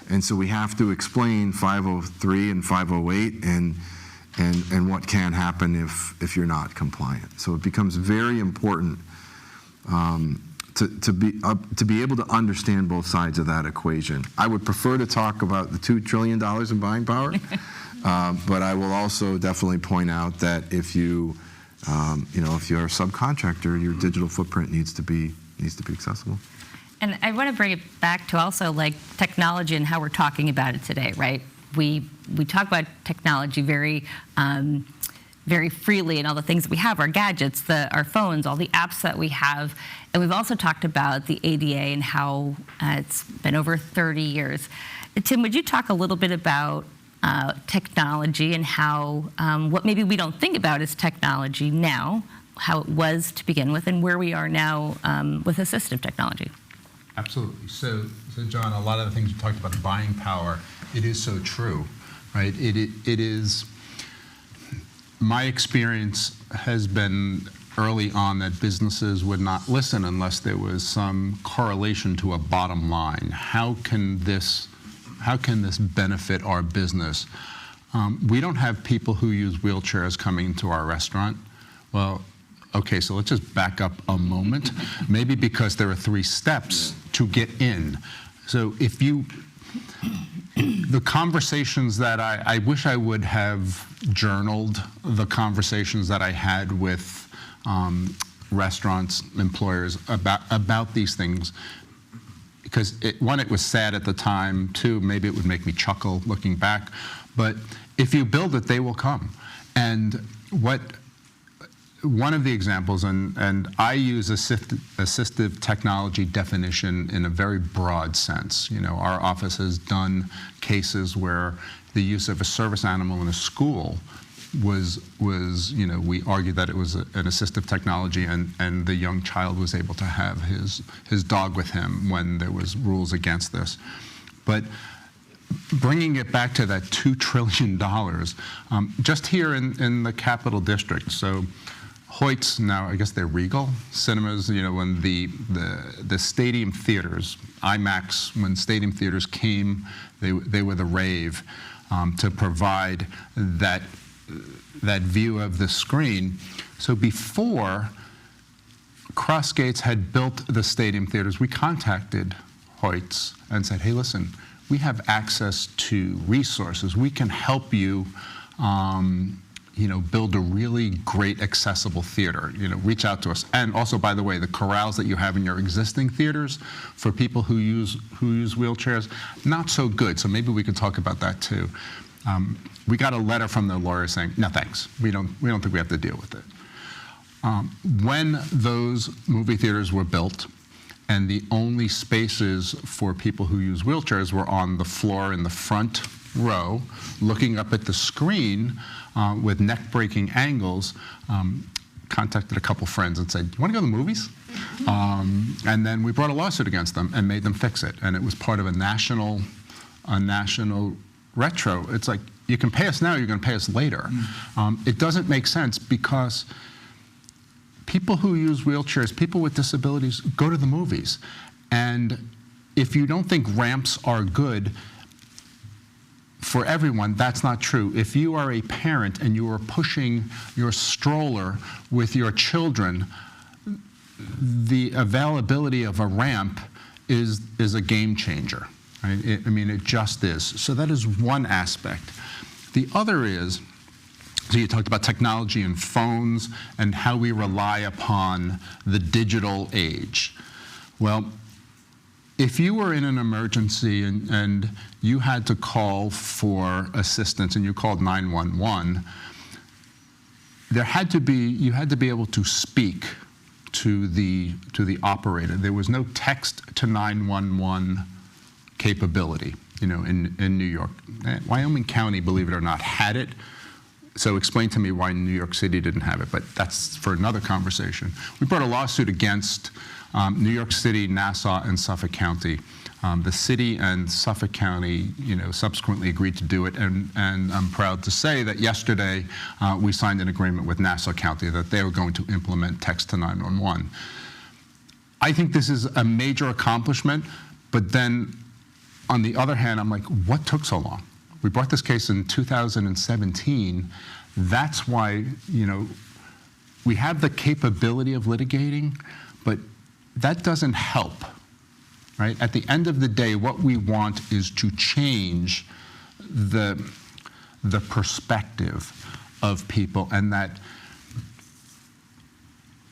And so we have to explain 503 and 508 and what can happen if you're not compliant. So it becomes very important to be able to understand both sides of that equation. I would prefer to talk about the $2 trillion in buying power, but I will also definitely point out that if you if you're a subcontractor, your digital footprint needs to be accessible. And I want to bring it back to also like technology and how we're talking about it today, right? We talk about technology very very freely, and all the things that we have, our gadgets, our phones, all the apps that we have. And we've also talked about the ADA and how it's been over 30 years. Tim, would you talk a little bit about technology and how what maybe we don't think about as technology now, how it was to begin with, and where we are now with assistive technology? Absolutely. So John, a lot of the things you talked about, the buying power, it is so true, right? It is. My experience has been early on that businesses would not listen unless there was some correlation to a bottom line. How can this benefit our business? We don't have people who use wheelchairs coming to our restaurant. Well, okay, so let's just back up a moment. Maybe because there are 3 steps to get in. So if the conversations that I wish I would have journaled the conversations that I had with restaurants, employers about these things, because one, it was sad at the time, 2, maybe it would make me chuckle looking back, but if you build it, they will come. And one of the examples, and I use assistive technology definition in a very broad sense. Our office has done cases where the use of a service animal in a school was we argued that it was an assistive technology, and the young child was able to have his dog with him when there was rules against this. But bringing it back to that $2 trillion, just here in the Capital District, so Hoyt's, now I guess they're Regal cinemas, when the stadium theaters, IMAX, when stadium theaters came, they were the rave to provide that view of the screen. So before Crossgates had built the stadium theaters, we contacted Hoyt's and said, hey, listen, we have access to resources. We can help you build a really great accessible theater, reach out to us. And also, by the way, the corrals that you have in your existing theaters for people who use wheelchairs, not so good. So maybe we could talk about that too. We got a letter from the lawyer saying, no, thanks. We don't think we have to deal with it. When those movie theaters were built, and the only spaces for people who use wheelchairs were on the floor in the front row, looking up at the screen, with neck-breaking angles, contacted a couple friends and said, you want to go to the movies? And then we brought a lawsuit against them and made them fix it. And it was part of a national retro. It's like, you can pay us now, you're going to pay us later. It doesn't make sense because people who use wheelchairs, people with disabilities, go to the movies. And if you don't think ramps are good, for everyone, that's not true. If you are a parent and you are pushing your stroller with your children, the availability of a ramp is a game changer. Right? It just is. So that is one aspect. The other is, so you talked about technology and phones and how we rely upon the digital age. Well, if you were in an emergency and you had to call for assistance and you called 911, you had to be able to speak to the operator. There was no text to 911 capability, in New York. Wyoming County, believe it or not, had it. So explain to me why New York City didn't have it, but that's for another conversation. We brought a lawsuit against New York City, Nassau, and Suffolk County. The city and Suffolk County, subsequently agreed to do it, and I'm proud to say that yesterday we signed an agreement with Nassau County that they were going to implement text to 911. I think this is a major accomplishment, but then on the other hand, I'm like, what took so long? We brought this case in 2017. That's why, we have the capability of litigating, but that doesn't help, right? At the end of the day, what we want is to change the perspective of people, and that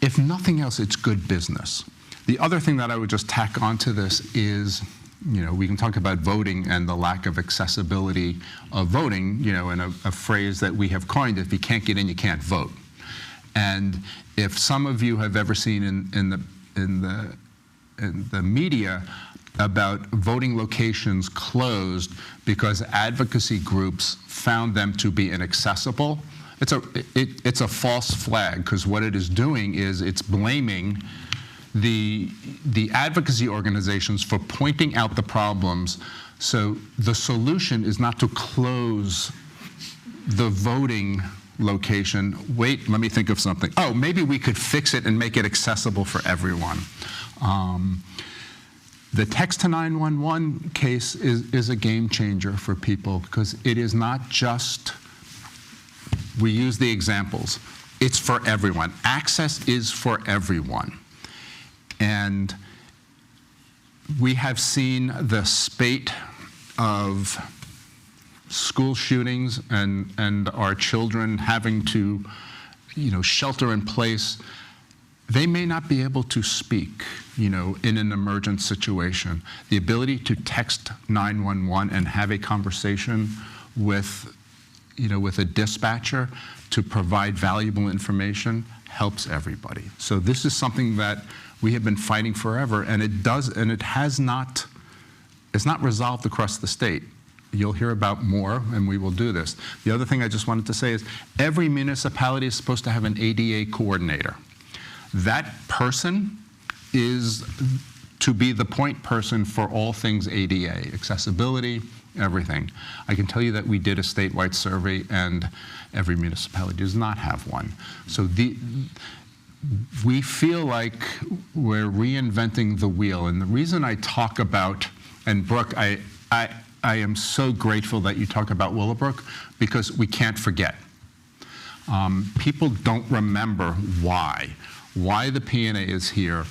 if nothing else, it's good business. The other thing that I would just tack onto this is, we can talk about voting and the lack of accessibility of voting, in a phrase that we have coined: if you can't get in, you can't vote. And if some of you have ever seen in the media about voting locations closed because advocacy groups found them to be inaccessible, it's a false flag, because what it is doing is it's blaming the advocacy organizations for pointing out the problems. So the solution is not to close the voting location. Wait, let me think of something. Oh, maybe we could fix it and make it accessible for everyone. The text to 911 case is a game changer for people, because it is not just, we use the examples, it's for everyone. Access is for everyone. And we have seen the spate of school shootings and our children having to, shelter in place. They may not be able to speak, in an emergent situation. The ability to text 911 and have a conversation with, with a dispatcher to provide valuable information helps everybody. So this is something that we have been fighting forever, and it's not resolved across the state. You'll hear about more, and we will do this. The other thing I just wanted to say is every municipality is supposed to have an ADA coordinator. That person is to be the point person for all things ADA, accessibility, everything. I can tell you that we did a statewide survey, and every municipality does not have one. So we feel like we're reinventing the wheel. And the reason I talk about, and Brooke, I am so grateful that you talk about Willowbrook, because we can't forget. People don't remember why the PNA is here.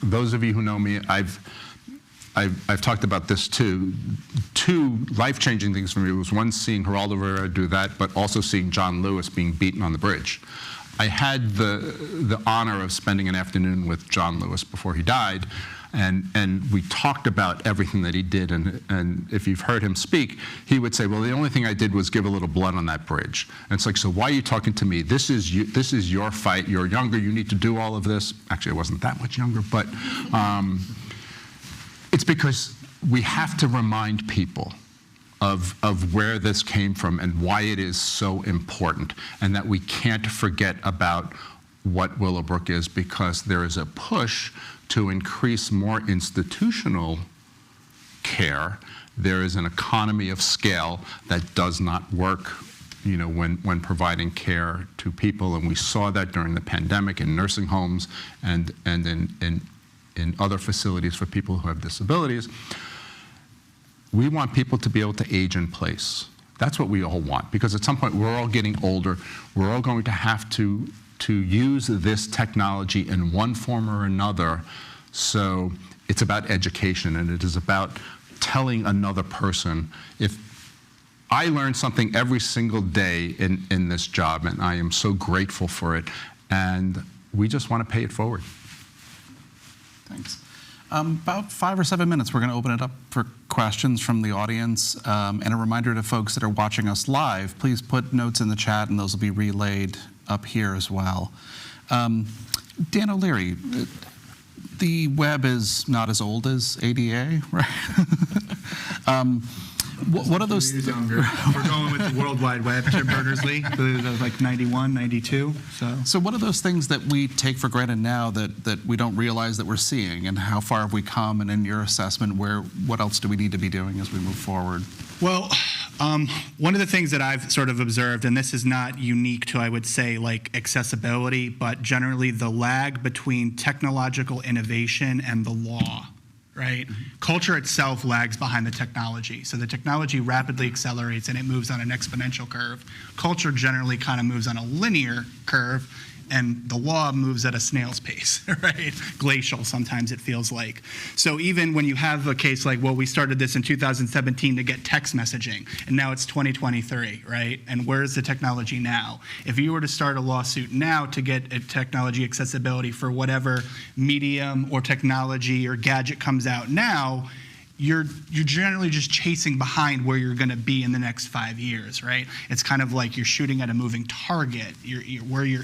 Those of you who know me, I've talked about this too. Two life-changing things for me was, one, seeing Geraldo Rivera do that, but also seeing John Lewis being beaten on the bridge. I had the honor of spending an afternoon with John Lewis before he died, and we talked about everything that he did. And if you've heard him speak, he would say, well, the only thing I did was give a little blood on that bridge. And it's like, so why are you talking to me? This is your fight. You're younger. You need to do all of this. Actually, I wasn't that much younger, but it's because we have to remind people of where this came from and why it is so important, and that we can't forget about what Willowbrook is, because there is a push to increase more institutional care. There is an economy of scale that does not work, when providing care to people, and we saw that during the pandemic in nursing homes and in other facilities for people who have disabilities. We want people to be able to age in place. That's what we all want, because at some point we're all getting older. We're all going to have to use this technology in one form or another. So it's about education, and it is about telling another person. If I learn something every single day in this job, and I am so grateful for it, and we just want to pay it forward. Thanks. About 5 or 7 minutes, we're going to open it up for questions from the audience. And a reminder to folks that are watching us live, please put notes in the chat, and those will be relayed up here as well. Dan O'Leary, the web is not as old as ADA, right? What are those? Younger. We're going with the World Wide Web, Tim Berners-Lee, like 91, 92. So what are those things that we take for granted now that we don't realize that we're seeing, and how far have we come? And in your assessment, what else do we need to be doing as we move forward? Well, one of the things that I've sort of observed, and this is not unique to, I would say, like accessibility, but generally the lag between technological innovation and the law. Right? Culture itself lags behind the technology. So the technology rapidly accelerates and it moves on an exponential curve. Culture generally kind of moves on a linear curve, and the law moves at a snail's pace, right? Glacial, sometimes it feels like. So even when you have a case like, well, we started this in 2017 to get text messaging, and now it's 2023, right? And where's the technology now? If you were to start a lawsuit now to get a technology accessibility for whatever medium or technology or gadget comes out now, you're generally just chasing behind where you're going to be in the next 5 years, right? It's kind of like you're shooting at a moving target. Where you're